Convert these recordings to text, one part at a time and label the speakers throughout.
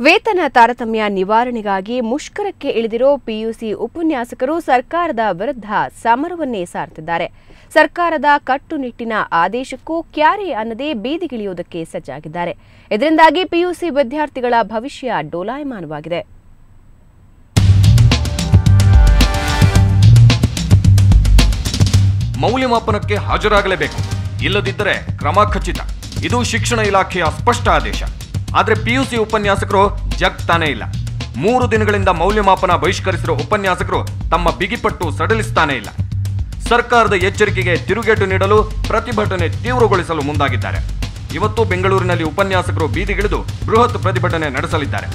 Speaker 1: ವೇತನ ತಾರತಮ್ಯ ನಿವಾರಣೆಗಾಗಿ ಮುಷ್ಕರಕ್ಕೆ ಇಳಿದಿರೋ ಪಿಯುಸಿ ಉಪನ್ಯಾಸಕರು ಸರ್ಕಾರದ ವಿರುದ್ಧ ಸಮರವನ್ನೇ ಸಾರುತ್ತಿದ್ದಾರೆ. ಸರ್ಕಾರದ ಕಟ್ಟುನಿಟ್ಟಿನ ಆದೇಶಕ್ಕೂ ಕ್ಯಾರೆ ಅನ್ನದೇ ಬೀದಿಗಿಳಿಯುವುದಕ್ಕೆ ಸಜ್ಜಾಗಿದ್ದಾರೆ. ಇದರಿಂದಾಗಿ ಪಿಯುಸಿ ವಿದ್ಯಾರ್ಥಿಗಳ ಭವಿಷ್ಯ ಡೋಲಾಯಮಾನವಾಗಿದೆ.
Speaker 2: ಮೌಲ್ಯಮಾಪನಕ್ಕೆ ಹಾಜರಾಗಲೇಬೇಕು, ಇಲ್ಲದಿದ್ದರೆ ಕ್ರಮ ಖಚಿತ. ಇದು ಶಿಕ್ಷಣ ಇಲಾಖೆಯ ಸ್ಪಷ್ಟ ಆದೇಶ. ಆದರೆ ಪಿಯುಸಿ ಉಪನ್ಯಾಸಕರು ಜಗ್ತಾನೇ ಇಲ್ಲ. 3 ದಿನಗಳಿಂದ ಮೌಲ್ಯಮಾಪನ ಬಹಿಷ್ಕರಿಸಿರುವ ಉಪನ್ಯಾಸಕರು ತಮ್ಮ ಬಿಗಿಪಟ್ಟು ಸಡಿಲಿಸ್ತಾನೇ ಇಲ್ಲ. ಸರ್ಕಾರದ ಎಚ್ಚರಿಕೆಗೆ ತಿರುಗೇಟು ನೀಡಲು ಪ್ರತಿಭಟನೆ ತೀವ್ರಗೊಳಿಸಲು ಮುಂದಾಗಿದ್ದಾರೆ. ಇವತ್ತು ಬೆಂಗಳೂರಿನಲ್ಲಿ ಉಪನ್ಯಾಸಕರು ಬೀದಿಗಿಳಿದು ಬೃಹತ್ ಪ್ರತಿಭಟನೆ ನಡೆಸಲಿದ್ದಾರೆ.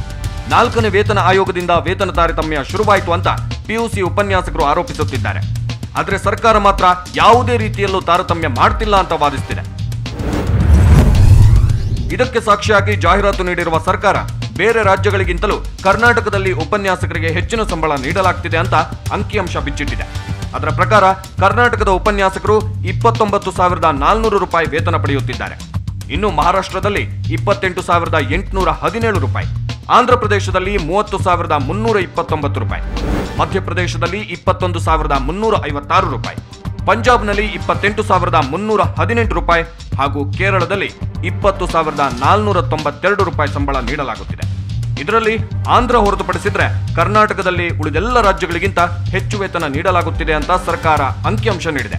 Speaker 2: 4ನೇ ವೇತನ ಆಯೋಗದಿಂದ ವೇತನ ತಾರತಮ್ಯ ಶುರುವಾಯಿತು ಅಂತ ಪಿಯುಸಿ ಉಪನ್ಯಾಸಕರು ಆರೋಪಿಸುತ್ತಿದ್ದಾರೆ. ಆದರೆ ಸರ್ಕಾರ ಮಾತ್ರ ಯಾವುದೇ ರೀತಿಯಲ್ಲೂ ತಾರತಮ್ಯ ಮಾಡ್ತಿಲ್ಲ ಅಂತ ವಾದಿಸುತ್ತಿದೆ. ಇದಕ್ಕೆ ಸಾಕ್ಷಿಯಾಗಿ ಜಾಹೀರಾತು ನೀಡಿರುವ ಸರ್ಕಾರ ಬೇರೆ ರಾಜ್ಯಗಳಿಗಿಂತಲೂ ಕರ್ನಾಟಕದಲ್ಲಿ ಉಪನ್ಯಾಸಕರಿಗೆ ಹೆಚ್ಚಿನ ಸಂಬಳ ನೀಡಲಾಗ್ತಿದೆ ಅಂತ ಅಂಕಿಅಂಶ ಬಿಚ್ಚಿಟ್ಟಿದೆ. ಅದರ ಪ್ರಕಾರ ಕರ್ನಾಟಕದ ಉಪನ್ಯಾಸಕರು 29,400 ರೂಪಾಯಿ ವೇತನ ಪಡೆಯುತ್ತಿದ್ದಾರೆ. ಇನ್ನು ಮಹಾರಾಷ್ಟ್ರದಲ್ಲಿ 28,817 ರೂಪಾಯಿ, ಆಂಧ್ರಪ್ರದೇಶದಲ್ಲಿ 30,329 ರೂಪಾಯಿ, ಮಧ್ಯಪ್ರದೇಶದಲ್ಲಿ 21,356 ರೂಪಾಯಿ, ಪಂಜಾಬ್ನಲ್ಲಿ 28,318 ರೂಪಾಯಿ ಹಾಗೂ ಕೇರಳದಲ್ಲಿ 20,492 ರೂಪಾಯಿ ಸಂಬಳ ನೀಡಲಾಗುತ್ತಿದೆ. ಇದರಲ್ಲಿ ಆಂಧ್ರ ಹೊರತುಪಡಿಸಿದ್ರೆ ಕರ್ನಾಟಕದಲ್ಲಿ ಉಳಿದೆಲ್ಲ ರಾಜ್ಯಗಳಿಗಿಂತ ಹೆಚ್ಚು ವೇತನ ನೀಡಲಾಗುತ್ತಿದೆ ಅಂತ ಸರ್ಕಾರ ಅಂಕಿಅಂಶ ನೀಡಿದೆ.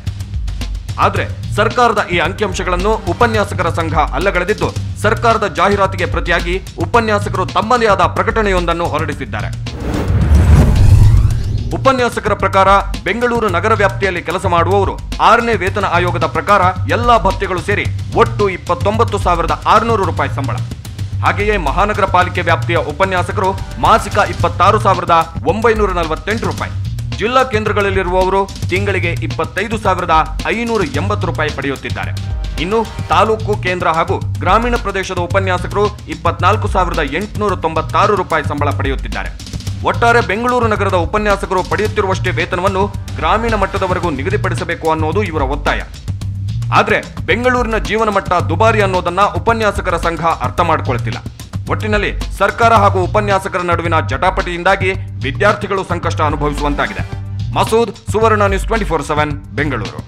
Speaker 2: ಆದರೆ ಸರ್ಕಾರದ ಈ ಅಂಕಿಅಂಶಗಳನ್ನು ಉಪನ್ಯಾಸಕರ ಸಂಘ ಅಲ್ಲಗಳೆದಿದ್ದು, ಸರ್ಕಾರದ ಜಾಹೀರಾತಿಗೆ ಪ್ರತಿಯಾಗಿ ಉಪನ್ಯಾಸಕರು ತಮ್ಮದೇ ಆದ ಪ್ರಕಟಣೆಯೊಂದನ್ನು ಹೊರಡಿಸಿದ್ದಾರೆ. ಉಪನ್ಯಾಸಕರ ಪ್ರಕಾರ ಬೆಂಗಳೂರು ನಗರ ವ್ಯಾಪ್ತಿಯಲ್ಲಿ ಕೆಲಸ ಮಾಡುವವರು 6ನೇ ವೇತನ ಆಯೋಗದ ಪ್ರಕಾರ ಎಲ್ಲಾ ಭತ್ಯೆಗಳು ಸೇರಿ ಒಟ್ಟು 29,600 ರೂಪಾಯಿ ಸಂಬಳ. ಹಾಗೆಯೇ ಮಹಾನಗರ ಪಾಲಿಕೆ ವ್ಯಾಪ್ತಿಯ ಉಪನ್ಯಾಸಕರು ಮಾಸಿಕ 26,948 ರೂಪಾಯಿ, ಜಿಲ್ಲಾ ಕೇಂದ್ರಗಳಲ್ಲಿರುವವರು ತಿಂಗಳಿಗೆ 25,580 ರೂಪಾಯಿ ಪಡೆಯುತ್ತಿದ್ದಾರೆ. ಇನ್ನು ತಾಲೂಕು ಕೇಂದ್ರ ಹಾಗೂ ಗ್ರಾಮೀಣ ಪ್ರದೇಶದ ಉಪನ್ಯಾಸಕರು 24,896 ರೂಪಾಯಿ ಸಂಬಳ ಪಡೆಯುತ್ತಿದ್ದಾರೆ. ಒಟ್ಟಾರೆ ಬೆಂಗಳೂರು ನಗರದ ಉಪನ್ಯಾಸಕರು ಪಡೆಯುತ್ತಿರುವಷ್ಟೇ ವೇತನವನ್ನು ಗ್ರಾಮೀಣ ಮಟ್ಟದವರೆಗೂ ನಿಗದಿಪಡಿಸಬೇಕು ಅನ್ನೋದು ಇವರ ಒತ್ತಾಯ. ಆದ್ರೆ ಬೆಂಗಳೂರಿನ ಜೀವನ ಮಟ್ಟ ದುಬಾರಿ ಅನ್ನೋದನ್ನ ಉಪನ್ಯಾಸಕರ ಸಂಘ ಅರ್ಥ ಮಾಡಿಕೊಳ್ತಿಲ್ಲ. ಒಟ್ಟಿನಲ್ಲಿ ಸರ್ಕಾರ ಹಾಗೂ ಉಪನ್ಯಾಸಕರ ನಡುವಿನ ಜಟಾಪಟಿಯಿಂದಾಗಿ ವಿದ್ಯಾರ್ಥಿಗಳು ಸಂಕಷ್ಟ ಅನುಭವಿಸುವಂತಾಗಿದೆ. ಮಸೂದ್, ಸುವರ್ಣ ನ್ಯೂಸ್ 24/7 ಬೆಂಗಳೂರು.